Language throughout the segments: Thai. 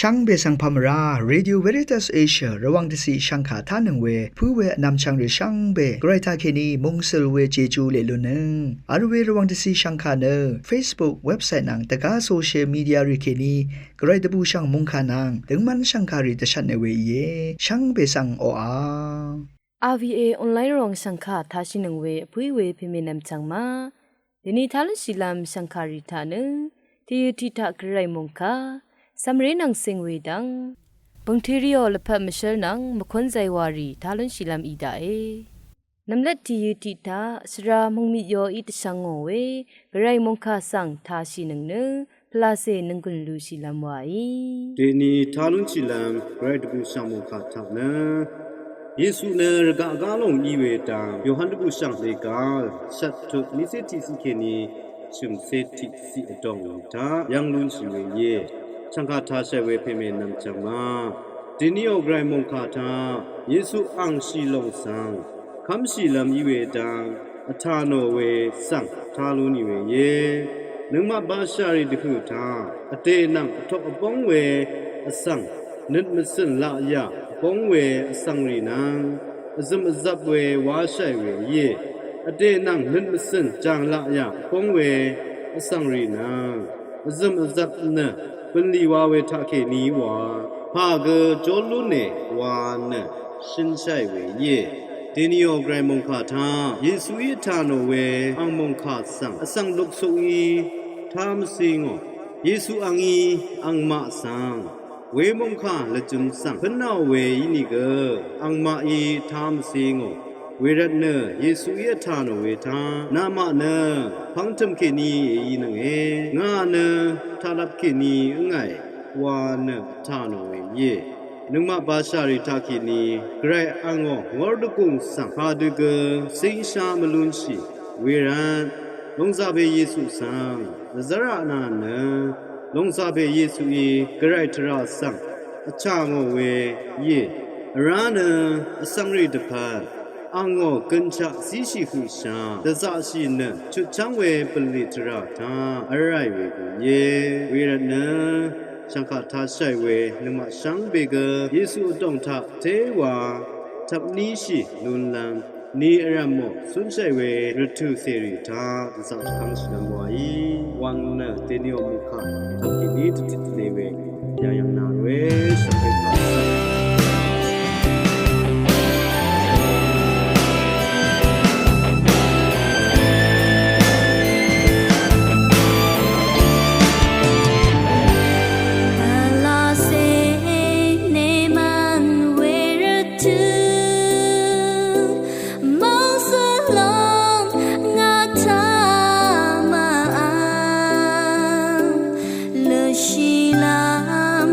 ช่างเบสังพามราเรดิโอเวริตัสเอเชียระวังที่สีช่างขาท่านึงเวผู้เวนำช่างหรือช่างเบไกรทาเคนีมงเซลเวเจจูเลลุนึงอาร์เวระวังที่สีช่างขาเนอ Facebook เว็บไซต์นังตะกาโซเชียลมีเดียริเคนีไกรตะบูช่างมงขานังถึงมันช่างขาริตชันเนเวเยช่างเบสังโออา RVA ออนไลน์รองช่างขาท่าชินึงเวผู้เวพิเมนำช่างมาเดนิทาลชิลามช่างขาริธานึงที่ยุติทักไรมงคาสำเร็จนังสิงเวดังบังเทริโอและพัมเชลนังมคนใจวารีทาลชิลามอีดาเอนำเล็ดที่ยุติทักสระมงมิโยอิตสังโงเวไรมงคาสังท่าชินึงเนพลาเซนึงกุนลูชิลามวายเดนีทาลชิลามไรดบุสังมงคาทักนะเยซูเนรกากาลงอีเวตาโยฮันดบุสังเลกาสัตตุนิเซติสิเคนีชุมเซติสิอดองตายังลุนชิเวเยช่างคาทาเชเวเพเมนำจังมาดินิโอไกรมงคาทาเยซูอังชีลงสังคำชีลำอีเวตาอัฐานโนเวสังทาลุนิเวเยนึงมาบาชาริดิพุทาอเตนังทอกปองเวอสังนึดมสินละยาปองเวอสังรีนังซึมซับเววาชัยเวเยอเตนังนึดมสินจางละยาปองเวอสังรีนังซึมซับเนเป็นลีวาเวทาเคนีวาพาเกจอลุเนวาเนชินชัยเวเยเดนิโอไกรมงคาทาเยซูอิทานโนเวอังมงคาสังอสังลุกสุอีทามสิงเยซูอังอีอังมาสังเวมงคาละจุมสังพนาเวยินิเกอังมาอีทามสิงเวรัตเนเยซูอิทานโนเวทานามาเนพังทมเคนีอีนังเองาเนทาลับเคนีไงวาเนทานโนเวเยนึงมาบาชาริทาคินีไกรอังงวอร์ดกุงสังพาดุเกสิงชามลุนชีเวรันลงซาเบเยซูสังซารานาเนลงซาเบเยซูอีไกรทราสังอชางเวเยราเนอสังริดพานอังงกันชะสีชิคุชาดะซาชิเนชุจังเวปลิตราทาอะไรเวกุเยเวรันเนช่างขาทาใช่เวนึกมาช่างเบเกเยซูต้องทับเทวาทับนี้ชิลุนลังนี่อรามโมสุนใช่เวรทุเสรีทาสังขังชินามวายวันเนเตนิโอมุขะทับกินีติดเลเวยายังนาเวสังเกตมาShe lam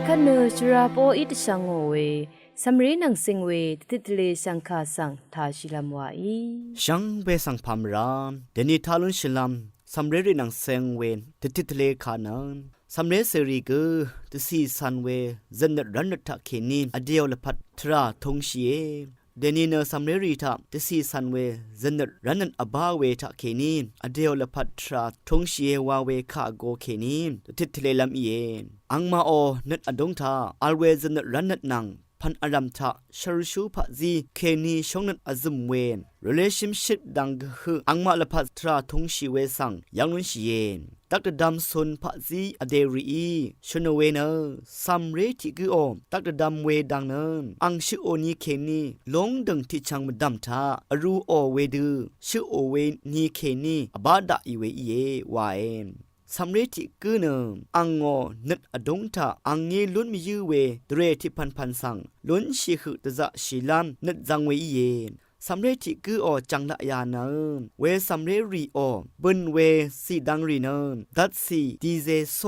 คันเนชราโปอิตชังโงเวสัมรีนังสิงเวติทะเลสังคาสังทาชิลามวาอีช่างเบสังพามรามเดนิทาลุนชิลัมสัมเรรินังเซงเวนติทะเลขานันสัมเรเสรีกตสีสันเวเจนรันทะเคนีอเดียวละพัทราทงชีเอเดนิเนสัมเรริทะตสีสันเวเจนรันอบาเวทะเคนีอเดียวละพัทราทงชีเอวาเวคาโกเคนีติทะเลลำเอียนอังมาโอนัดอดงทาอัลเวเจนรันนังพันอรัมทะชารุชูพะซีเคนีชงนันอซุมเวน relationship ดังคืออังมาละพัทราทงชีเวสังยังนุนชีเยนตักตะดัมซุนพะซีอเดรีชนเวเนซัมเรติกืออมตักตะดัมเวดังเนอังชิโอนีเคนีลงดังที่ชังมดัมทาอรูโอเวดือชิโอเวนีเคนีอบาดาอีเวเยวาเอนสำเร็จที่กืนอังโงนึดอดงทาอังเงลุนมียูเวเดรที่พันสังลุนชีคือตะจะชีลามนึดจังเวเยนสำเร็จที่กืออจังละยานเวสำเร็จรีอบุนเวสีดังรีนดัดสีดีเจโซ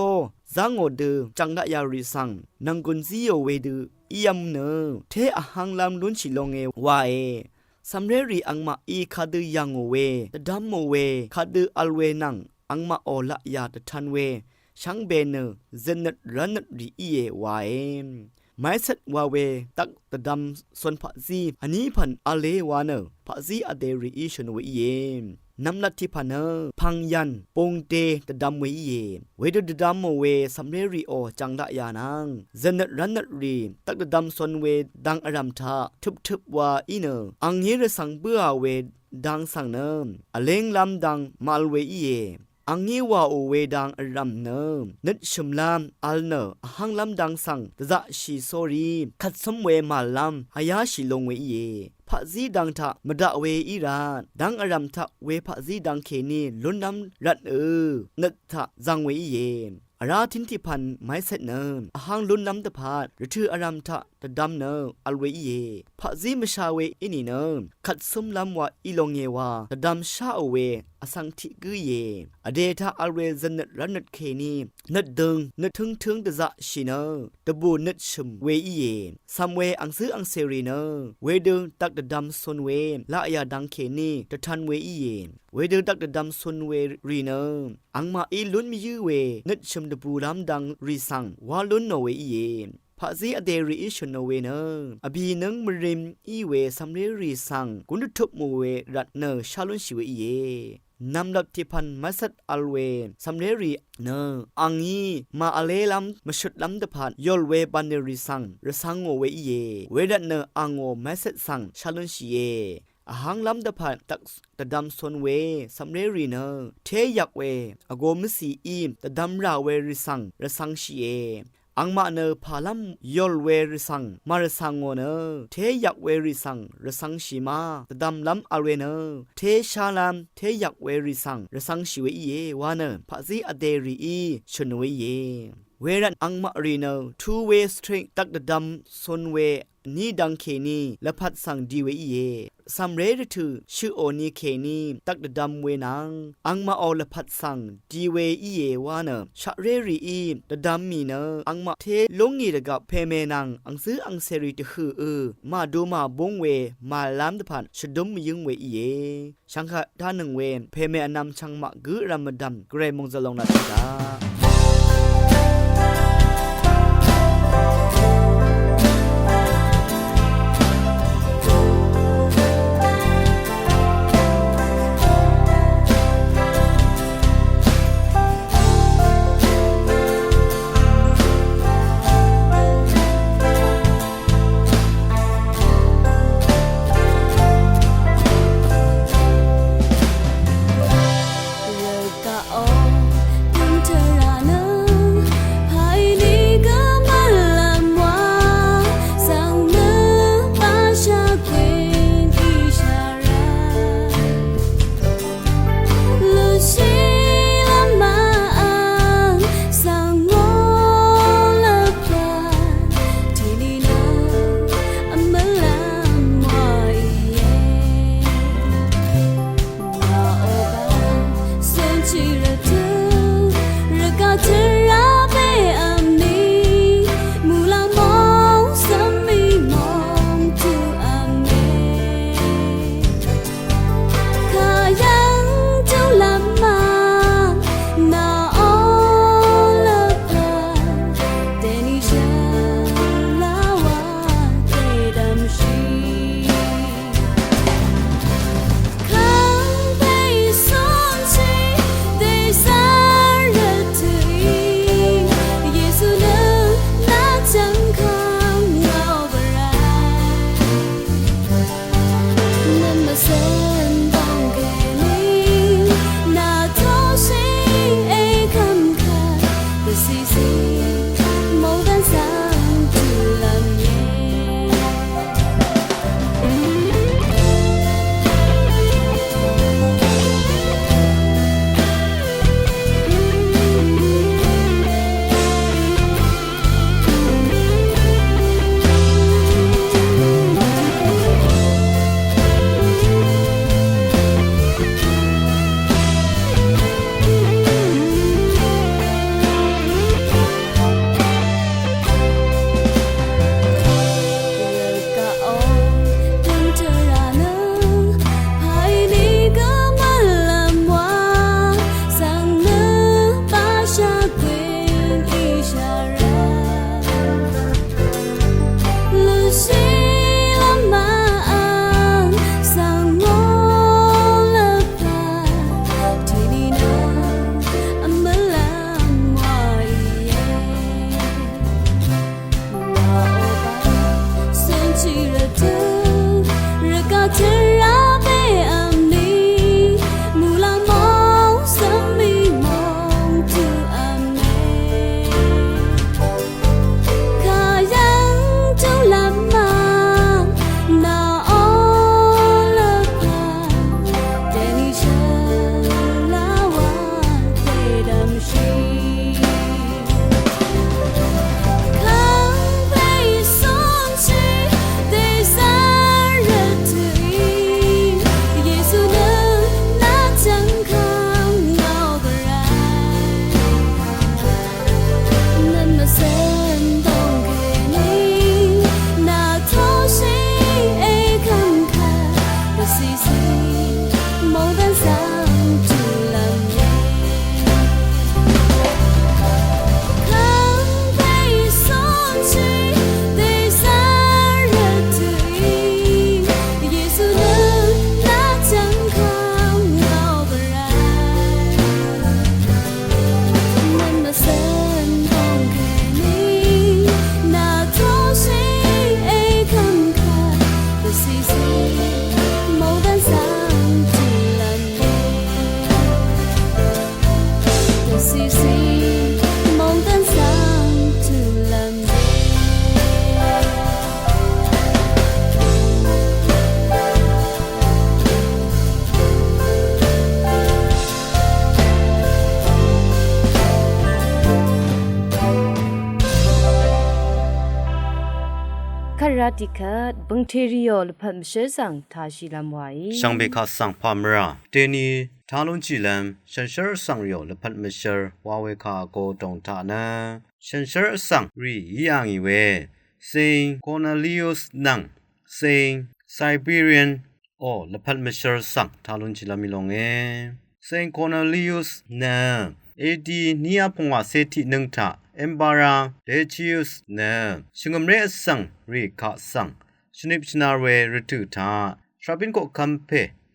จังโอเดจังละยารีสังนังกุนซีโอเวดือียมเนเทอหังลามลุนชิลงเอวาเอสำเร็จรีอังมาอีคาดือยังโอเวตะดัมโมเวคาดืออัลเวนังอังมาโอละยาตะทันเวช่างเบเนเจนนรันรีเอวาเอไม่สัตวาเวตักตะดำส่วนพะซีอันนี้พันอาเลวาเนพะซีอเดรีอีชนเวเยน้ำลัดที่พันพังยันปงเตตะดำเวเยเวดตะดำโมเวสัมเรรีโอจังละยานังเจนนรันรีตักตะดำส่วนเวดังอรัมทาทึบวาอีเนอังเยรสังเบื่อเวดังสังเนอเลงลำดังมาลเวเยอังงี้ว่าโอเวดังอรัมเนนึดชุมลามอัลเนหังลำดังสังตะจะชีโซรีขัดสมเวมาลำอายาชิลงเวเยพะซีดังทะมดะเวอีรานดังอรัมทะเวพะซีดังเคนีลุนน้ำรัดนึดทะจังเวเยอาราทินทิพันไม้เสนอหังลุนน้ำตะพาดหรือถืออารามทะตะดำอัลเวเยพะซีมชาเวอินีขัดสมลำว่าอีลงเยวาตะดำชาเวอสังทิกุเยอเดทาอัลเวซันรันนัดเคนีนัดดึงนัดถึงตะจะชินตะบูนัดชุมเวอีเยซัมเวอังซื้ออังเซรีเวดึงตักตะดำซนเวละยาดังเคนีตะทันเวอีเยเวดึงตักตะดำซนเวรีอังมาอีลุนมียูเวนัดชุมตะบูลำดังรีสังวาลุนโนเวอีเยพะซีอเดรีอิชโนเวอบีนังมริมอีเวซัมเรรีสังกุนทุบมูเวรัตเนชาลุนชิเวอีเยนำลับที่พันมัสัดอัลเวสัมเรรีอังยีมาอเลลัมมชุดลัมตะพันยอลเวบันเนรีสังระสังโงเวอีเยเวดัตเนอังโงมัสัดสังชาลุนชิเยอาหังลำตะพันตักตะดำซนเวสัมเรรีเทยักเวอโกมสีอีมตะดำราเวริสังระสังชิเยอังมาพาลัมยอลเวริสังมารสังโงเทยักเวริสังระสังชิมาตะดำลัมอเวเทชาลัมเทยักเวริสังระสังชิเวเยวาพะซีอเดรีชนเวเยเวรันอังมารีtwo way string ตักตะดำซนเวนี่ดังเคนีและพัดสังดีเวเยซัมเรดทูชื่อโอนีเคนีตักดำเวนังอังมาออละพัดสังดีเวอีเยวาชะเรรีอีตะดำมีอังมาเทลงงีดกับเพเมนังอังซื้ออังเซริตคือมาดูมาบงเวมาลามตะพันชะดมยึงเวอีเยชังคะท่าหนึ่งเวเพเมอนำชังมากุรามดัมเกรมงจะลงนาตา ราติคัดบังเทริโอลพัมเชสังทาชิลามวาย ช่างเบคาสังพามราเตนีทาลุนจิลัมฉันเชอร์สังริโอละพัดมิเชอร์วาเวคาโกตงทานะฉันเชอร์สังรียังอีเวซิงคอร์เนลิอุสนังซิงไซบีเรียนโอละพัดมิเชอร์สังทาลุนจิลามิลงเอซิงคอร์เนลิอุสนังเอดีนิยาพงวาเซตินึงทาเอมบาราเดชิอุสนังชิงมเรสังรีคาสังชนิปชนาเวรตุทาทราบินโกคัมเพ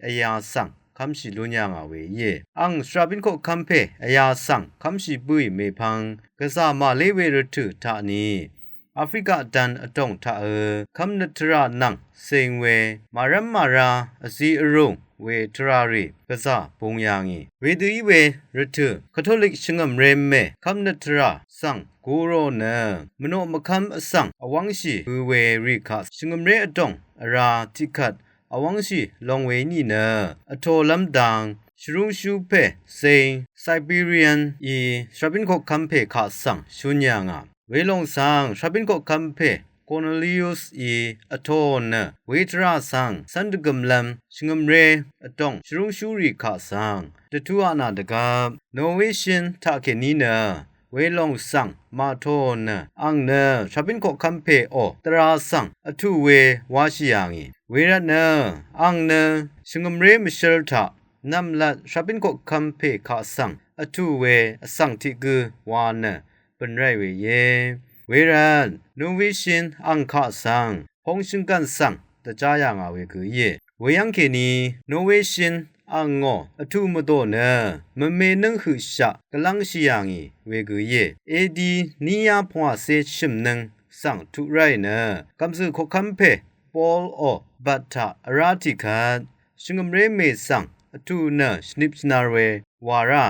อยาสังคำสิลุญญางาเวเยอังสราบินโคคัมเพอยาสังคำสิบุยเมพังกะซามาเลเวรตุทานีแอฟริกาดันอตงทาคำนัทรานังเซงเวมารัมมาราอซีอรุงเวทรารีกะซาปุงยางีเวดุอีเวรตุคาทอลิกชงมเรมเมคำนัทราสังกูโรนะมโนมคัมอสังอวังชีเวริคัสชงมเรอตงอราติคัดอวังชีลองเวนีเนอโทลัมดังชรุงชูเพเซงไซบีเรียนอีชราบินโคคัมเพคาสังชุญญางาเวลงสังชราบินโคคัมเพคอร์เนลิอุสอีอโทนเวทราสังสันดกมลัมชงมเรอตงชรุงชูริคาสังตทุอานาดกับโนเวชันทาเคนีเนเวลงสังมาโทนอังเนชาบินโคคัมเพโอตราสังอทุเววาชิยางีเวรเนอังเนชงมเรมิเชลทานำลัดชาบินโคคัมเพคาสังอทุเวอสังทิกือวานเป็นไรเวเยเวรันนูวิชินอังคาสังพงชิงกันสังตะจายางาเวคือเยเวยังเคนีนูวิชินอังงออทุมโตเนมเมนึงหืชะกลังชิยางีเวกุเยเอดีนิยาพวาเซชิมนึงสังทุไรเนกัมซึโคคัมเพปอลโอบัตตาอราติคัดชิงมเรเมสังอทุเนชนิปนาเรวารา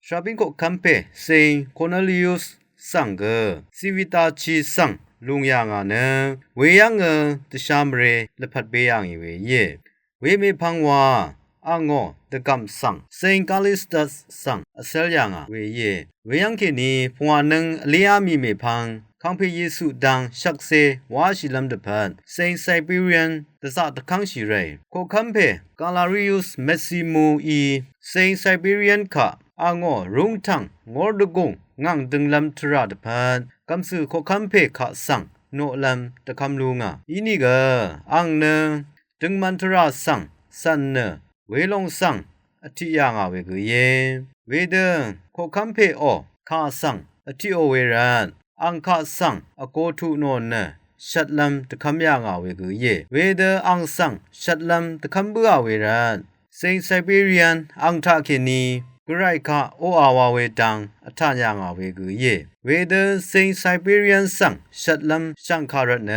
ชาบินโคคัมเพเซงคอร์เนลิอุสสังเกซีวิตาชีสังลุงยางาเนเวยังเงตชามเรละพัดเบยังอีเวเยเวเมพังวาอังโงตะกัมสังเซงกาลิสตัสสังอเซลยังเวเยเวยังเคนีพวานึงเลียมีเมพังคังเพเยซูดังชักเซวาชิลัมเดพันเซงไซบีเรียนตะซาตะคังชิเรโคคัมเพกาลาริอุสเมซิโมอีเซงไซบีเรียนคะอังโงรุงทังงอดกงงังดึงลัมทราดพันกัมสือโคคัมเพคะสังโนลัมตะคัมลุงอีนี่กะอังเนดึงมันทราสังสันเนเวลงสังอธิยางาเวกุเยเวเดโคคัมเพโอคาสังอธิโอเวรันอังคาสังอโกทุโนเนชัดลัมตะคัมยางาเวกุเยเวเดอังสังชัดลัมตะคัมบัวเวรันเซงไซบีเรียนอังทาเคนีกไรคาโออาวาเวดังอัฐยางาเวกุเยเวเดเซงไซบีเรียนสังชัดลัมชังคารเน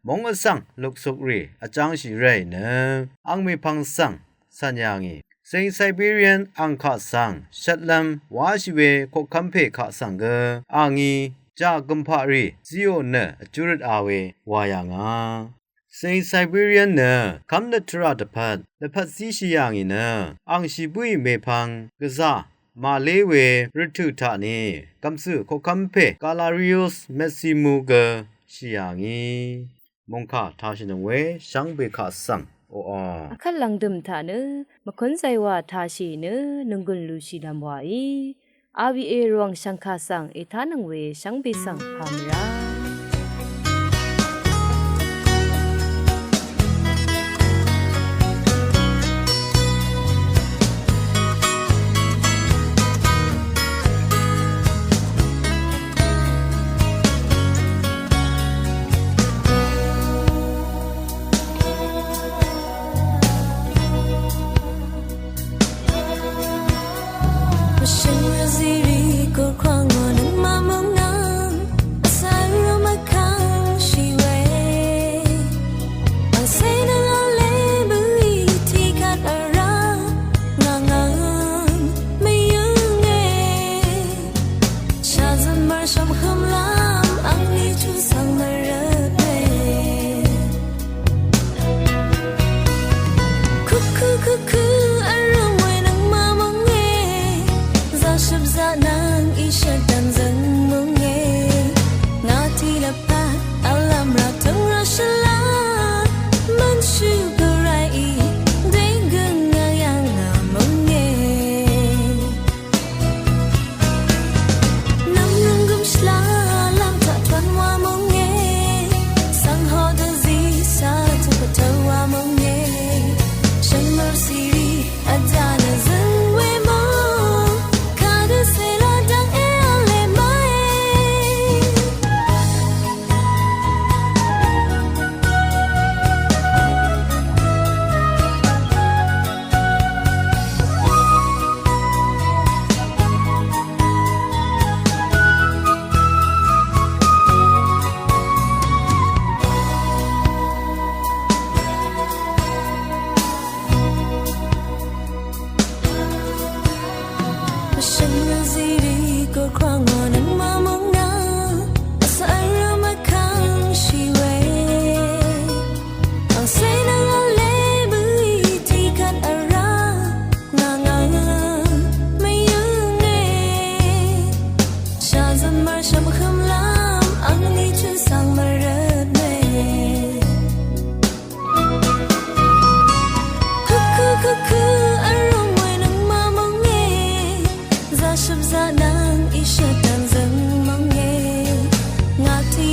มงอสังลุกสุกรีอาจังชิไรเนอังเมพังสังสัญญางีเซงไซบีเรียนอังคาสังชัดลัมวาชิเวโคคัมเพคาสังเกอางีจากัมพารีซิโอเนจุรดอาเววายางาเซงไซบีเรียนเนคัมเนทราดพัดและพัดซิชิยางีเนอังชิบุยเมพังกะซามาเลเวรตุทานีกัมซึโคคัมเพกาลาริอุสเมซิมูเกชิยางีมงคาทาชินเวชังเบคาสังโอအခက်လန်ဒမ်ထာနမခွန်းဆိုင်ဝါထာရှိနနငွန်လူရှိလမ်ဝါဤ RVA ရောင်ရှန်ခါဆန်အေထာနငဝေရှန်ဘေဆန်ဖာမရာ我生日 Ziri 过狂我能麻木难，赛罗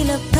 ละพ